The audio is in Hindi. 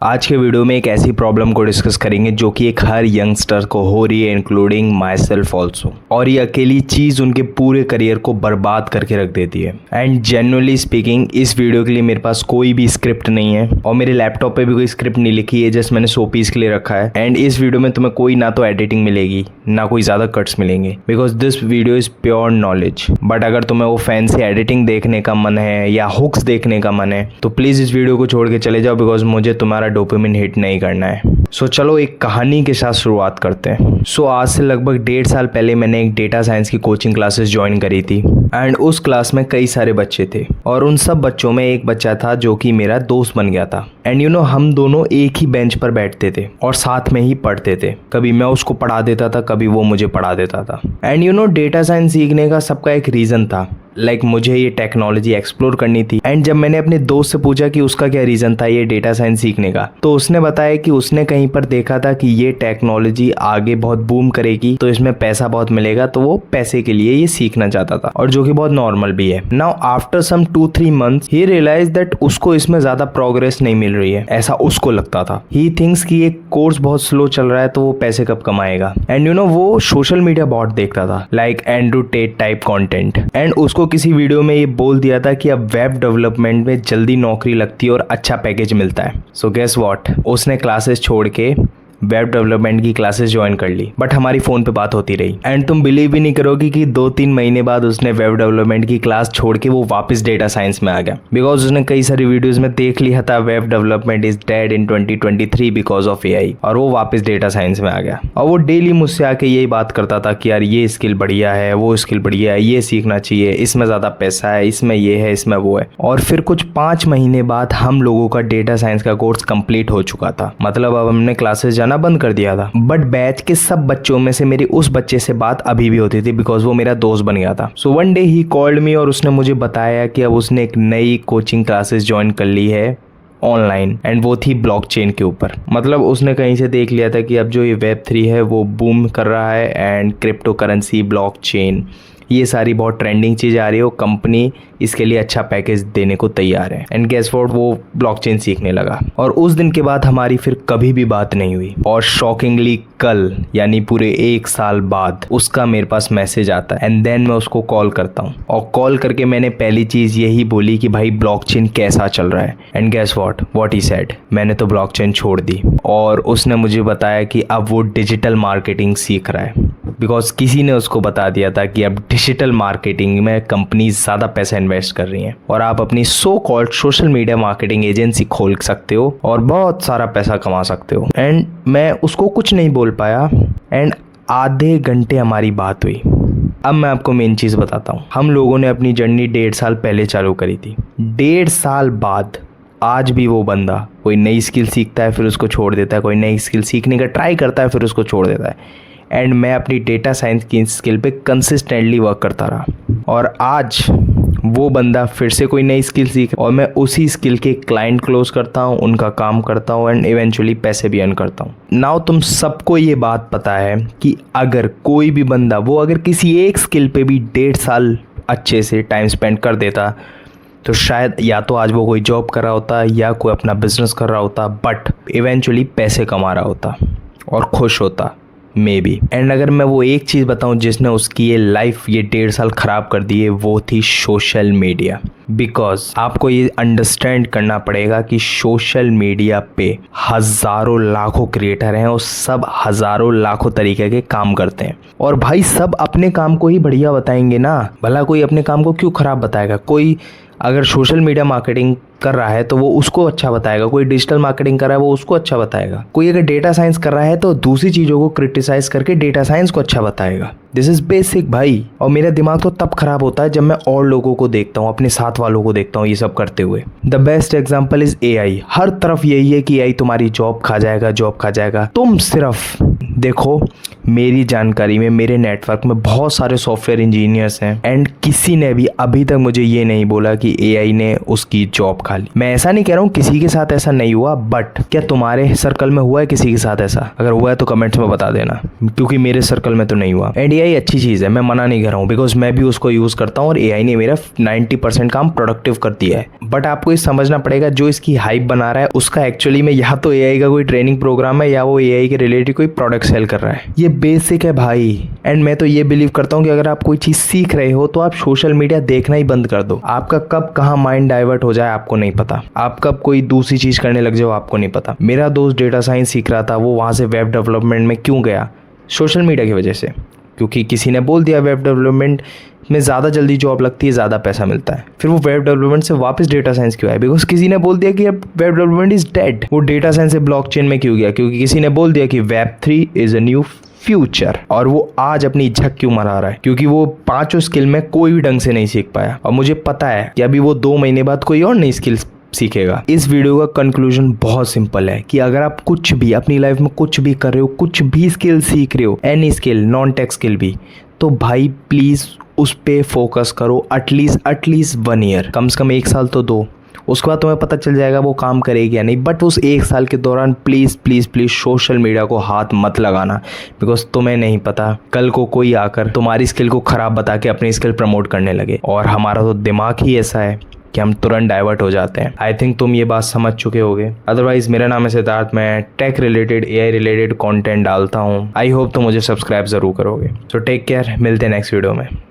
आज के वीडियो में एक ऐसी प्रॉब्लम को डिस्कस करेंगे जो कि एक हर यंगस्टर को हो रही है, इंक्लूडिंग माई सेल्फ ऑल्सो। और ये अकेली चीज़ उनके पूरे करियर को बर्बाद करके रख देती है। एंड जेन्युइनली स्पीकिंग, इस वीडियो के लिए मेरे पास कोई भी स्क्रिप्ट नहीं है और मेरे लैपटॉप पे भी कोई स्क्रिप्ट नहीं लिखी है, जस्ट मैंने शोपीस के लिए रखा है। एंड इस वीडियो में तुम्हें कोई ना तो एडिटिंग मिलेगी ना कोई ज़्यादा कट्स मिलेंगे, because this video is pure knowledge. But अगर तुम्हें वो फैंसी एडिटिंग देखने का मन है या हुक्स देखने का मन है तो प्लीज़ इस वीडियो को छोड़ के चले जाओ, बिकॉज मुझे तुम्हारा डोपामिन हिट नहीं करना है। सो चलो एक कहानी के साथ शुरुआत करते हैं। सो आज से लगभग 1.5 साल पहले मैंने एक डेटा साइंस की कोचिंग क्लासेस ज्वाइन करी थी। एंड उस क्लास में कई सारे बच्चे थे और उन सब बच्चों में एक बच्चा था जो कि मेरा दोस्त बन गया था। एंड हम दोनों एक ही बेंच पर बैठते थे और साथ में ही पढ़ते थे। कभी मैं उसको पढ़ा देता था, कभी वो मुझे पढ़ा देता था। एंड डेटा साइंस सीखने का सबका एक रीज़न था, मुझे ये टेक्नोलॉजी एक्सप्लोर करनी थी। एंड जब मैंने अपने दोस्त से पूछा कि उसका क्या रीज़न था ये डेटा साइंस सीखने का, तो उसने बताया कि उसने कहीं पर देखा था कि ये टेक्नोलॉजी आगे बहुत बूम करेगी, तो इसमें पैसा बहुत मिलेगा, तो वो पैसे के लिए ये सीखना चाहता था, और जो कि बहुत नॉर्मल भी है। नाउ आफ्टर सम 2-3 मंथ्स ही रियलाइज दैट उसको इसमें ज़्यादा प्रोग्रेस नहीं मिल रही है, ऐसा उसको लगता था। ही थिंक्स कि ये कोर्स बहुत स्लो चल रहा है, तो वो पैसे कब कमाएगा। एंड वो सोशल मीडिया बहुत देखता था, like Andrew Tate type content. And उसको किसी वीडियो में ये बोल दिया था कि अब वेब डेवलपमेंट में जल्दी नौकरी लगती है और अच्छा पैकेज मिलता है। सो गेस व्हाट, उसने क्लासेस छोड़ के वेब डेवलपमेंट की क्लासेस ज्वाइन कर ली। बट हमारी फ़ोन पे बात होती रही। एंड तुम बिलीव भी नहीं करोगे कि 2-3 महीने बाद उसने वेब डेवलपमेंट की क्लास छोड़ के वो वापस डेटा साइंस में आ गया, बिकॉज उसने कई सारी वीडियोस में देख लिया था web development is dead in 2023 because of AI, और वो वापस डेटा साइंस में आ गया। और वो डेली मुझसे आके यही बात करता था कि यार ये स्किल बढ़िया है, वो स्किल बढ़िया है, ये सीखना चाहिए, इसमें ज़्यादा पैसा है, इसमें ये है, इसमें वो है। और फिर कुछ 5 महीने बाद हम लोगों का डेटा साइंस का कोर्स कंप्लीट हो चुका था। मतलब अब हमने क्लासेस जाना बंद कर दिया था। बट बैच के सब बच्चों में से मेरी उस बच्चे से बात अभी भी होती थी, बिकॉज वो मेरा दोस्त बन गया था। So one day he called me और उसने मुझे बताया कि अब उसने एक नई कोचिंग क्लासेस ज्वाइन कर ली है ऑनलाइन, एंड वो थी ब्लॉकचेन के ऊपर। मतलब उसने कहीं से देख लिया था कि अब जो ये Web3 है वो बूम कर रहा है, एंड क्रिप्टो करेंसी, ब्लॉकचेन, ये सारी बहुत ट्रेंडिंग चीज़ आ रही है, वो कंपनी इसके लिए अच्छा पैकेज देने को तैयार है। एंड गेस व्हाट, वो ब्लॉकचेन सीखने लगा। और उस दिन के बाद हमारी फिर कभी भी बात नहीं हुई। और शॉकिंगली कल, यानी पूरे 1 साल बाद, उसका मेरे पास मैसेज आता है। एंड देन मैं उसको कॉल करता हूँ, और कॉल करके मैंने पहली चीज़ यही बोली कि भाई ब्लॉकचेन कैसा चल रहा है। And guess what he said, मैंने तो ब्लॉकचेन छोड़ दी। और उसने मुझे बताया कि अब वो डिजिटल मार्केटिंग सीख रहा है, बिकॉज किसी ने उसको बता दिया था कि अब डिजिटल मार्केटिंग में कंपनीज ज़्यादा पैसा इन्वेस्ट कर रही हैं और आप अपनी so called social media marketing agency खोल सकते हो और बहुत सारा पैसा कमा सकते हो। एंड मैं उसको कुछ नहीं बोल पाया। एंड आधे घंटे हमारी बात हुई। अब मैं आपको मेन चीज़ बताता हूँ। हम लोगों ने अपनी जर्नी 1.5 साल पहले चालू करी थी। 1.5 साल बाद आज भी वो बंदा कोई नई स्किल सीखता है, फिर उसको छोड़ देता है, कोई नई स्किल सीखने का ट्राई करता है, फिर उसको छोड़ देता है। एंड मैं अपनी डेटा साइंस की स्किल पे कंसिस्टेंटली वर्क करता रहा, और आज वो बंदा फिर से कोई नई स्किल सीख, और मैं उसी स्किल के क्लाइंट क्लोज करता हूँ, उनका काम करता हूँ, एंड इवेंचुअली पैसे भी अर्न करता हूँ। नाउ तुम सबको ये बात पता है कि अगर कोई भी बंदा वो अगर किसी एक स्किल पे भी 1.5 साल अच्छे से टाइम स्पेंड कर देता, तो शायद या तो आज वो कोई जॉब कर रहा होता या कोई अपना बिजनेस कर रहा होता, बट इवेंचुअली पैसे कमा रहा होता और खुश होता, मे बी। एंड अगर मैं वो एक चीज़ बताऊं जिसने उसकी ये लाइफ ये 1.5 साल ख़राब कर दी है, वो थी सोशल मीडिया। बिकॉज आपको ये अंडरस्टैंड करना पड़ेगा कि सोशल मीडिया पे हज़ारों लाखों क्रिएटर हैं और सब हज़ारों लाखों तरीके के काम करते हैं। और भाई सब अपने काम को ही बढ़िया बताएंगे ना, भला कोई अपने काम को क्यों ख़राब बताएगा। कोई अगर सोशल मीडिया मार्केटिंग कर रहा है तो वो उसको अच्छा बताएगा, कोई डिजिटल मार्केटिंग कर रहा है वो उसको अच्छा बताएगा, कोई अगर डेटा साइंस कर रहा है तो दूसरी चीज़ों को क्रिटिसाइज करके डेटा साइंस को अच्छा बताएगा। दिस इज़ बेसिक भाई। और मेरा दिमाग तो तब खराब होता है जब मैं और लोगों को देखता हूँ, अपने साथ वालों को देखता हूँ ये सब करते हुए। The best example is AI। हर तरफ यही है कि AI तुम्हारी जॉब खा जाएगा, जॉब खा जाएगा। तुम सिर्फ देखो, मेरी जानकारी में, मेरे नेटवर्क में बहुत सारे सॉफ्टवेयर इंजीनियर्स हैं एंड किसी ने भी अभी तक मुझे ये नहीं बोला कि एआई ने उसकी जॉब खा ली। मैं ऐसा नहीं कह रहा हूँ किसी के साथ ऐसा नहीं हुआ, बट क्या तुम्हारे सर्कल में हुआ है किसी के साथ ऐसा? अगर हुआ है तो कमेंट्स में बता देना, क्योंकि मेरे सर्कल में तो नहीं हुआ। एंड एआई अच्छी चीज़ है, मैं मना नहीं कर रहा हूँ, बिकॉज मैं भी उसको यूज़ करता हूँ और एआई ने मेरा 90% काम प्रोडक्टिव कर दिया है। बट आपको ये समझना पड़ेगा, जो इसकी हाइप बना रहा है उसका एक्चुअली में या तो एआई का कोई ट्रेनिंग प्रोग्राम है या वो एआई के रिलेटेड कोई प्रोडक्ट सेल कर रहा है। ये बेसिक है भाई। एंड मैं तो ये बिलीव करता हूँ कि अगर आप कोई चीज़ सीख रहे हो तो आप सोशल मीडिया देखना ही बंद कर दो। आपका कब कहाँ माइंड डाइवर्ट हो जाए आपको नहीं पता, आप कब कोई दूसरी चीज़ करने लग जाओ आपको नहीं पता। मेरा दोस्त डेटा साइंस सीख रहा था, वो वहाँ से वेब डेवलपमेंट में क्यों गया? सोशल मीडिया की वजह से, क्योंकि किसी ने बोल दिया वेब डेवलपमेंट में ज़्यादा जल्दी जॉब लगती है, ज़्यादा पैसा मिलता है। फिर वो वेब डेवलपमेंट से वापस डेटा साइंस क्यों आया? बिकॉज किसी ने बोल दिया कि अब वेब डेवलपमेंट इज़ डेड। वो डेटा साइंस से ब्लॉकचेन में क्यों गया? क्योंकि किसी ने बोल दिया कि Web3 is a new future. और वो आज अपनी झक क्यों मरा रहा है? क्योंकि वो 5 स्किल में कोई भी ढंग से नहीं सीख पाया। और मुझे पता है कि अभी वो 2 महीने बाद कोई और नई स्किल्स सीखेगा। इस वीडियो का कंक्लूजन बहुत सिंपल है कि अगर आप कुछ भी अपनी लाइफ में कुछ भी कर रहे हो, कुछ भी स्किल सीख रहे हो, any skill, non tech skill भी, तो भाई प्लीज़ उस पे फोकस करो एटलीस्ट 1 ईयर, कम से कम 1 साल तो दो। उसके बाद तुम्हें पता चल जाएगा वो काम करेगी या नहीं। बट उस 1 साल के दौरान please please please social media को हाथ मत लगाना, बिकॉज तुम्हें नहीं पता कल को कोई आकर तुम्हारी स्किल को ख़राब बता के अपनी स्किल प्रमोट करने लगे। और हमारा तो दिमाग ही ऐसा है कि हम तुरंत डाइवर्ट हो जाते हैं। आई थिंक तुम ये बात समझ चुके होगे। अदरवाइज मेरा नाम है सिद्धार्थ, मैं tech related, AI related content डालता हूँ। आई होप तुम मुझे सब्सक्राइब ज़रूर करोगे। सो टेक केयर, मिलते हैं नेक्स्ट वीडियो में।